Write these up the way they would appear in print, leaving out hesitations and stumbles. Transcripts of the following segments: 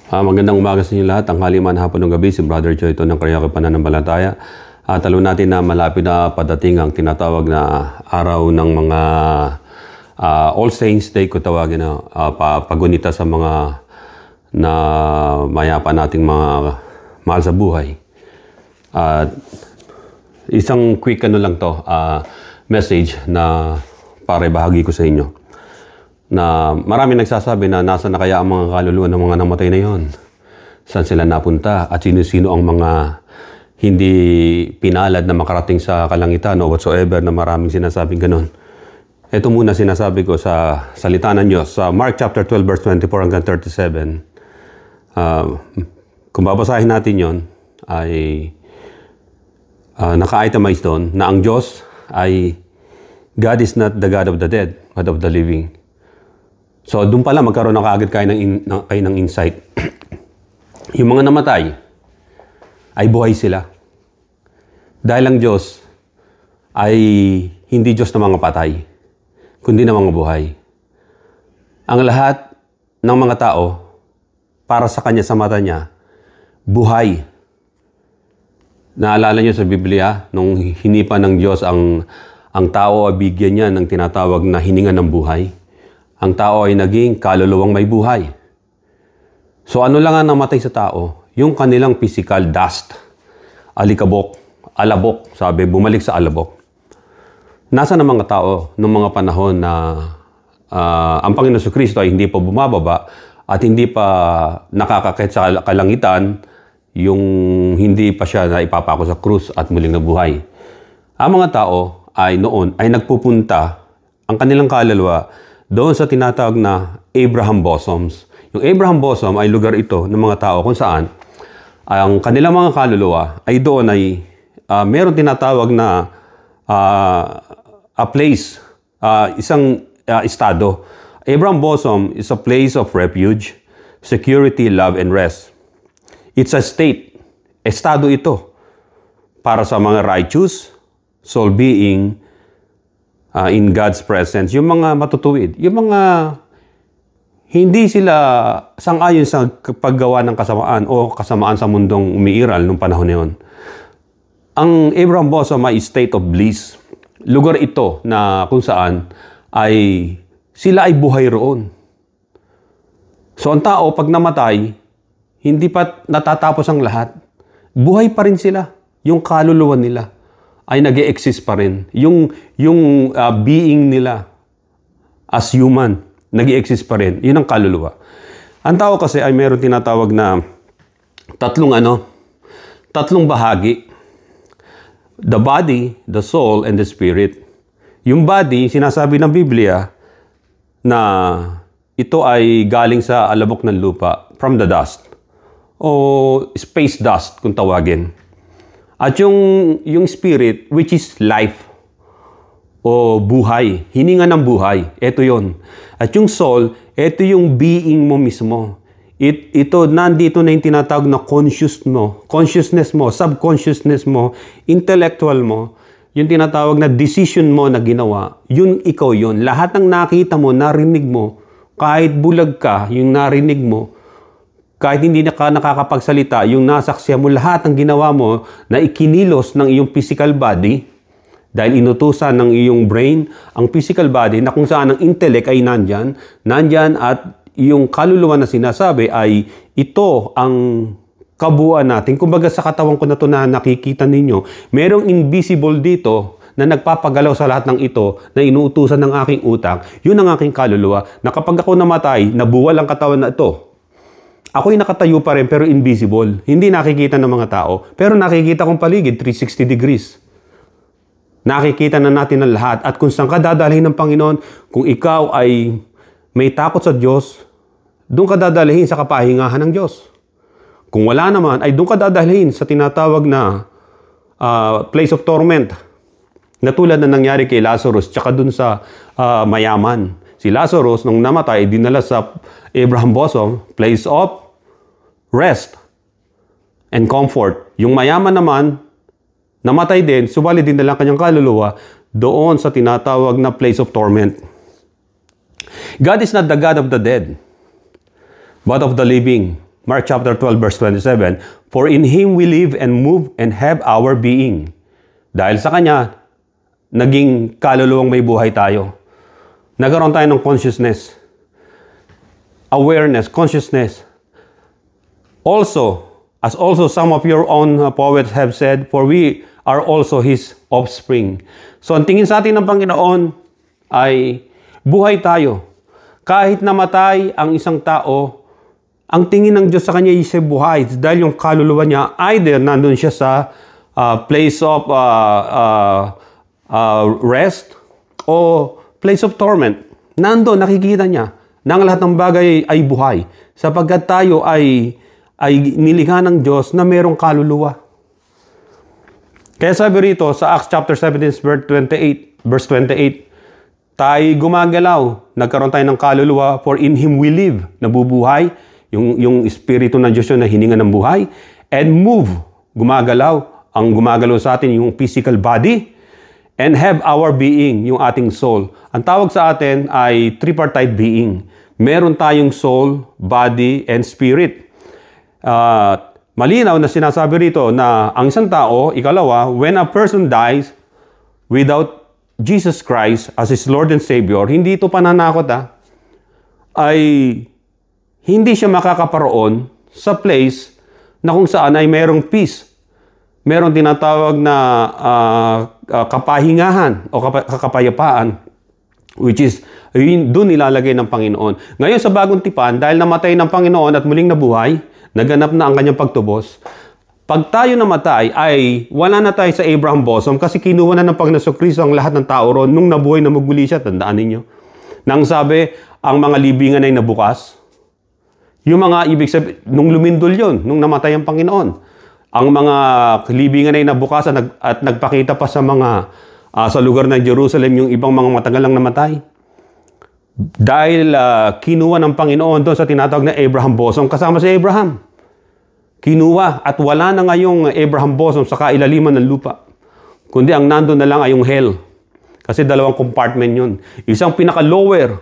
Magandang umaga sa inyo lahat. Ang haliman hapon ng gabi, si Brother Joy ito ng Karyaka Pananampalataya. Talo natin na malapit na padating ang tinatawag na araw ng mga All Saints Day, kung tawagin na pagunita sa mga na mayapa nating mga mahal sa buhay. Isang quick lang to, message na para bahagi ko sa inyo. Na marami nagsasabi na nasa na kaya ang mga kaluluwa ng mga namatay na yon. Saan sila napunta at sino-sino ang mga hindi pinalad na makarating sa kalangitan o whatsoever na maraming sinasabing ganun. Ito muna sinasabi ko sa salita ng Diyos. Sa Mark chapter 12 verse 24 hanggang 37. Kung babasahin natin yon ay naka-itemize doon na ang Diyos ay God is not the God of the dead but of the living. So, doon pala magkaroon na kaagad kayo ng insight. Yung mga namatay, ay buhay sila. Dahil ang Diyos ay hindi Diyos ng mga patay, kundi ng mga buhay. Ang lahat ng mga tao, para sa Kanya, sa mata Niya, buhay. Naalala niyo sa Biblia, nung hinipa ng Diyos ang tao, bigyan niya ng tinatawag na hininga ng buhay. Ang tao ay naging kaluluwang may buhay. So ano lang ang namatay sa tao? Yung kanilang physical dust. Alikabok, alabok, sabi, bumalik sa alabok. Nasa ng mga tao noong mga panahon na ang Panginoon Kristo ay hindi pa bumababa at hindi pa nakakakit sa kalangitan, yung hindi pa siya na ipapako sa krus at muling nabuhay. Ang mga tao ay noon ay nagpupunta ang kanilang kaluluwa doon sa tinatawag na Abraham Bosoms. Yung Abraham Bosom ay lugar ito ng mga tao kung saan ang kanilang mga kaluluwa ay doon ay meron tinatawag na a place, isang estado. Abraham Bosom is a place of refuge, security, love, and rest. It's a state. Estado ito para sa mga righteous, soul being, in God's presence, yung mga matutuwid, yung mga hindi sila sang-ayon sa paggawa ng kasamaan o kasamaan sa mundong umiiral nung panahon na yun. Ang Abraham Bosom ay state of bliss. Lugar ito na kung saan ay sila ay buhay roon. So ang tao pag namatay, hindi pa natatapos ang lahat. Buhay pa rin sila, yung kaluluwa nila ay nag-e-exist pa rin. Yung being nila as human, nag-e-exist pa rin. Yun ang kaluluwa. Ang tao kasi ay meron tinatawag na tatlong bahagi. The body, the soul, and the spirit. Yung body, sinasabi ng Biblia na ito ay galing sa alabok ng lupa, from the dust. O space dust, kung tawagin. At yung spirit, which is life, o buhay, hininga ng buhay, ito yon. At yung soul, ito yung being mo mismo. Ito, nandito na yung tinatawag na consciousness mo, subconsciousness mo, intellectual mo, yung tinatawag na decision mo na ginawa, yun ikaw yun. Lahat ng nakita mo, narinig mo, kahit bulag ka, yung narinig mo, kahit hindi ka nakakapagsalita, yung nasaksihan mo, lahat ng ginawa mo na ikinilos ng iyong physical body, dahil inutusan ng iyong brain, ang physical body na kung saan ang intellect ay nandyan at yung kaluluwa na sinasabi ay ito ang kabuuan natin. Kumbaga sa katawan ko na ito na nakikita ninyo, merong invisible dito na nagpapagalaw sa lahat ng ito na inuutusan ng aking utak, yun ang aking kaluluwa na kapag ako namatay, nabuwal ang katawan na ito. Ako'y nakatayo pa rin pero invisible. Hindi nakikita ng mga tao. Pero nakikita kong paligid, 360 degrees. Nakikita na natin ang lahat. At kung saan ka dadalhin ng Panginoon, kung ikaw ay may takot sa Diyos, doon ka dadalhin sa kapahingahan ng Diyos. Kung wala naman, ay doon ka dadalhin sa tinatawag na place of torment. Na tulad na nangyari kay Lazarus, tsaka doon sa mayaman. Si Lazarus, nung namatay, dinala sa Abraham Bosom, place of rest and comfort. Yung mayaman naman, namatay din, subalit din na lang kanyang kaluluwa doon sa tinatawag na place of torment. God is not the God of the dead, but of the living. Mark chapter 12 verse 27, "For in Him we live and move and have our being." Dahil sa Kanya, naging kaluluwang may buhay tayo. Nagkaroon tayo ng consciousness, awareness, consciousness. Also, as also some of your own poets have said, "For we are also His offspring." So, ang tingin sa atin ng Panginoon ay buhay tayo. Kahit namatay ang isang tao, ang tingin ng Diyos sa kanya ay siya buhay dahil yung kaluluwa niya, either nandun siya sa place of rest o place of torment. Nandun, nakikita niya na ang lahat ng bagay ay buhay sapagkat tayo ay nilikha ng Diyos na merong kaluluwa. Kaya sabi rito sa Acts chapter 17 verse 28, tayo gumagalaw, nagkaroon tayo ng kaluluwa, for in Him we live, nabubuhay, yung Espiritu ng Diyos yun na hininga ng buhay, and move, gumagalaw, ang gumagalaw sa atin yung physical body, and have our being, yung ating soul. Ang tawag sa atin ay tripartite being. Meron tayong soul, body, and spirit. Malinaw na sinasabi rito na ang isang tao, ikalawa, when a person dies without Jesus Christ as His Lord and Savior, hindi ito pananakot ay hindi siya makakaparoon sa place na kung saan ay mayroong peace. Mayroong tinatawag na kapahingahan o kakapayapaan, which is doon nilalagay ng Panginoon. Ngayon sa bagong tipan, dahil namatay ng Panginoon at muling nabuhay, naganap na ang kanyang pagtubos, pag tayo namatay ay wala na tayo sa Abraham bosom kasi kinuha na ng Panginoon Kristo ang lahat ng tao ron nung nabuhay na magmuli siya. Tandaan ninyo. Nang sabi, ang mga libingan ay nabukas. Yung mga ibig sabihin, nung lumindol yon, nung namatay ang Panginoon. Ang mga libingan ay nabukas at nagpakita pa sa mga sa lugar ng Jerusalem yung ibang mga matagal lang namatay. Dahil kinuha ng Panginoon doon sa tinatawag na Abraham bosom kasama si Abraham. Kinuha at wala na ngayong Abraham bosom sa kailaliman ng lupa. Kundi ang nandun na lang ay yung hell. Kasi dalawang compartment yun. Isang pinaka-lower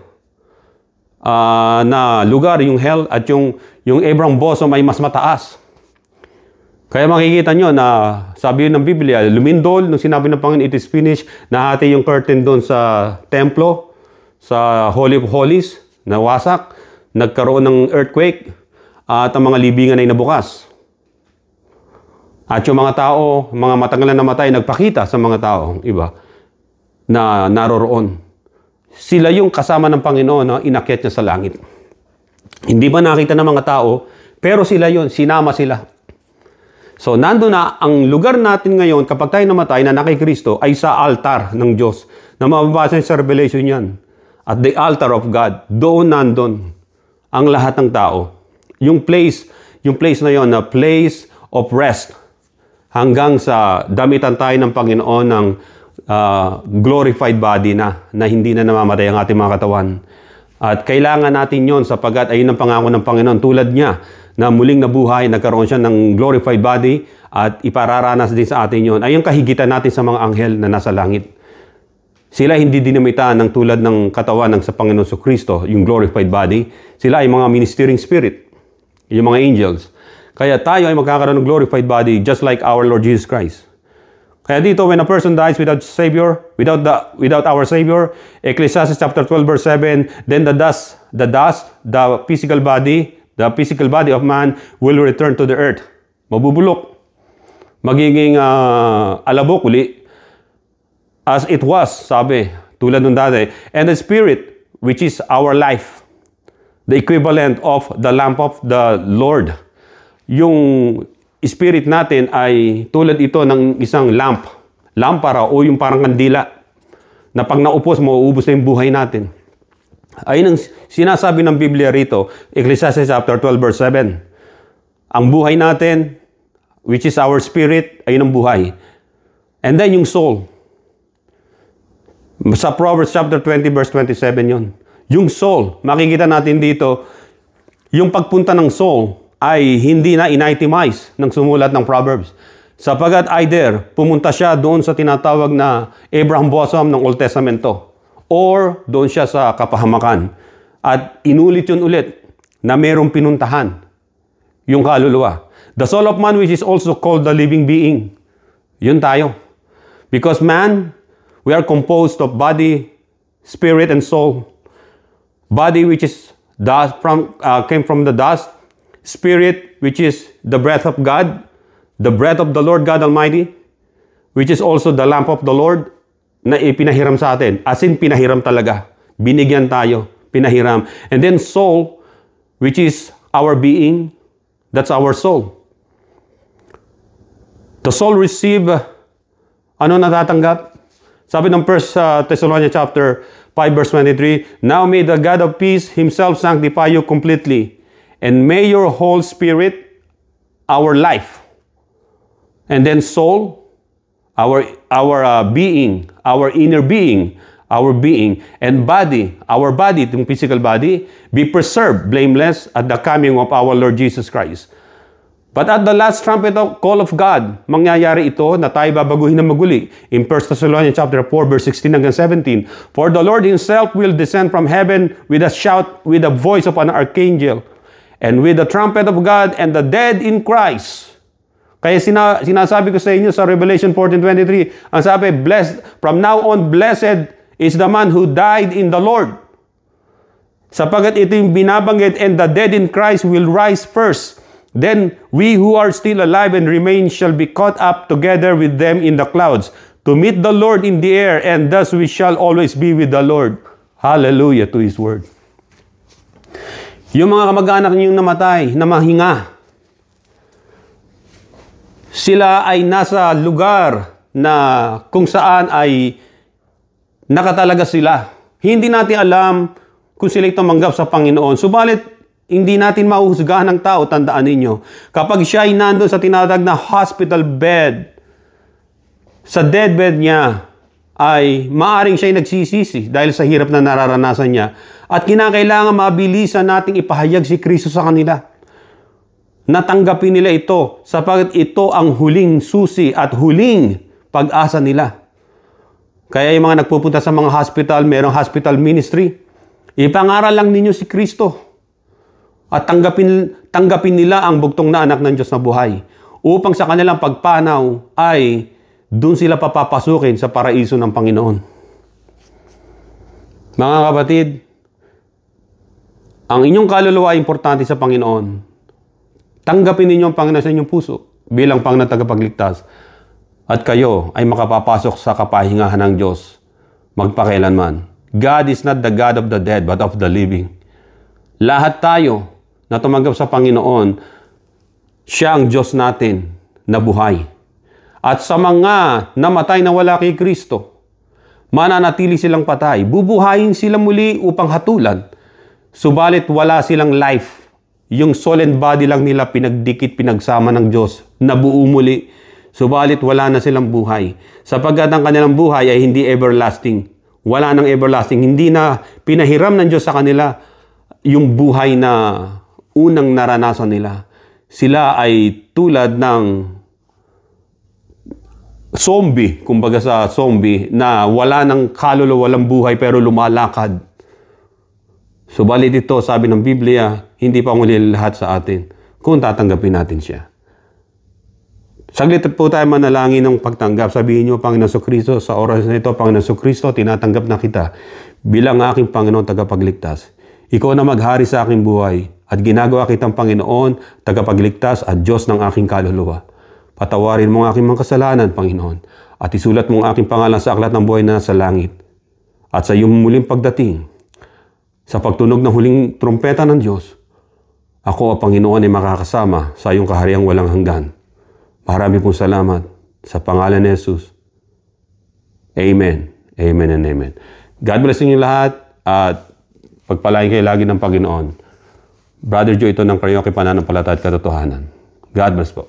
na lugar, yung hell, at yung Abraham bosom ay mas mataas. Kaya makikita nyo na sabi ng Biblia, lumindol, nung sinabi ng Panginoon, it is finished, nahati yung curtain doon sa templo, sa Holy of Holies, nawasak, nagkaroon ng earthquake, at ang mga libingan ay nabukas. At yung mga tao, mga matagal na namatay, nagpakita sa mga tao, iba, na naroroon. Sila yung kasama ng Panginoon na inakyat niya sa langit. Hindi ba nakita ng mga tao, pero sila yun, sinama sila. So, nando na ang lugar natin ngayon, kapag tayo namatay na kay Kristo, ay sa altar ng Diyos, na mababasa sa Revelation yan. At the altar of God, doon nandun ang lahat ng tao. Yung place na yon na place of rest hanggang sa damitan tayo ng Panginoon ng glorified body na hindi na namamatay ang ating mga katawan. At kailangan natin yon sapagkat ayun ang pangako ng Panginoon tulad niya na muling nabuhay, nagkaroon siya ng glorified body at ipararanas din sa atin yon. Ay yung kahigitan natin sa mga anghel na nasa langit. Sila hindi dinamitan ng tulad ng katawan ng sa Panginoon Kristo, yung glorified body. Sila ay mga ministering spirit. Yung mga angels. Kaya tayo ay magkakaroon ng glorified body just like our Lord Jesus Christ. Kaya dito, when a person dies without Savior, without our Savior, Ecclesiastes chapter 12 verse 7, then the physical body of man will return to the earth. Mabubulok. Magiging alabok uli. As it was, sabi, tulad nung dati. And the spirit, which is our life, the equivalent of the lamp of the Lord. Yung spirit natin ay tulad ito ng isang lampara o yung parang kandila na pag naupos, mauubos na yung buhay natin. Ayun ang sinasabi ng Biblia rito, Ecclesiastes chapter 12 verse 7. Ang buhay natin, which is our spirit, ayun ang buhay. And then yung soul. Sa Proverbs chapter 20 verse 27 yun. Yung soul, makikita natin dito, yung pagpunta ng soul ay hindi na initemize ng sumulat ng Proverbs. Sapagat either pumunta siya doon sa tinatawag na Abraham bosom ng Old Testamento or doon siya sa kapahamakan. At inulit yun ulit na mayroong pinuntahan. yung kaluluwa. The soul of man which is also called the living being. Yun tayo. Because man, we are composed of body, spirit, and soul. Body which is dust came from the dust. Spirit which is the breath of God. The breath of the Lord God Almighty. Which is also the lamp of the Lord na ipinahiram sa atin. As in, pinahiram talaga. Binigyan tayo. Pinahiram. And then soul, which is our being. That's our soul. The soul receive, ano natatanggap? Sabi ng 1 Thessalonians chapter 5 verse 23, Now may the God of peace himself sanctify you completely, and may your whole spirit, our life, and then soul, our being, our inner being, our being, and body, our body, yung physical body, be preserved blameless at the coming of our Lord Jesus Christ. But at the last trumpet of call of God, mangyayari ito na tayo babaguhin na maguli. In 1 Thessalonians chapter 4 verse 16 hanggang 17, For the Lord himself will descend from heaven with a shout, with the voice of an archangel, and with the trumpet of God, and the dead in Christ. Kaya sinasabi ko sa inyo sa Revelation 14:23, ang sabi, blessed, from now on, blessed is the man who died in the Lord. Sapagat ito yung binabanggit, and the dead in Christ will rise first. Then we who are still alive and remain shall be caught up together with them in the clouds to meet the Lord in the air, and thus we shall always be with the Lord. Hallelujah to His word. Yung mga kamag-anak niyong namatay, na mahinga, sila ay nasa lugar na kung saan ay nakatalaga sila. Hindi natin alam kung sila tumanggap sa Panginoon. Subalit, hindi natin mahuhusgahan ng tao, tandaan ninyo. Kapag siya ay nandun sa tinatawag na hospital bed, sa deathbed niya, ay maaring siya ay nagsisisi dahil sa hirap na nararanasan niya. At kinakailangan mabilisan nating ipahayag si Kristo sa kanila. Natanggapin nila ito sapagkat ito ang huling susi at huling pag-asa nila. Kaya yung mga nagpupunta sa mga hospital, merong hospital ministry, ipangaral lang ninyo si Kristo. At tanggapin nila ang bugtong na anak ng Diyos na buhay. Upang sa kanilang pagpanaw ay doon sila papapasukin sa paraiso ng Panginoon. Mga kapatid, ang inyong kaluluwa ay importante sa Panginoon. Tanggapin ninyo ang Panginoon sa inyong puso bilang Panginoon tagapagligtas. At kayo ay makapapasok sa kapahingahan ng Diyos magpakailanman. God is not the God of the dead but of the living. Lahat tayo na tumanggap sa Panginoon, siya ang Diyos natin na buhay. At sa mga namatay na wala kay Kristo, mananatili silang patay. Bubuhayin sila muli upang hatulan. Subalit wala silang life. Yung soul and body lang nila pinagdikit, pinagsama ng Diyos, nabuo muli. Subalit wala na silang buhay. Sapagkat ang kanilang buhay ay hindi everlasting. Wala nang everlasting. Hindi na pinahiram ng Diyos sa kanila yung buhay na unang naranasan nila. Sila ay tulad ng zombie, kumbaga sa zombie, na wala ng kaluluwa, walang buhay pero lumalakad. Subalit ito, sabi ng Biblia, hindi pa muli lahat sa atin kung tatanggapin natin siya. Saglit po tayo manalangin ng pagtanggap. Sabihin niyo, Panginoon Kristo, sa oras na ito, Panginoon Kristo, tinatanggap na kita bilang aking Panginoon tagapagligtas. Ikaw na maghari sa aking buhay at ginagawa kitang Panginoon, tagapagligtas at Diyos ng aking kaluluwa. Patawarin mo ang aking mga kasalanan, Panginoon, at isulat mo ang aking pangalan sa aklat ng buhay na nasa langit. At sa iyong muling pagdating, sa pagtunog ng huling trumpeta ng Diyos, ako, Panginoon, ay makakasama sa iyong kahariang walang hanggan. Marami pong salamat sa pangalan ni Jesus. Amen. Amen and amen. God bless inyo lahat at pagpalain kayo lagi ng Panginoon. Brother Joe, ito ng Karaoke Pananampalataya at Katotohanan. God bless po.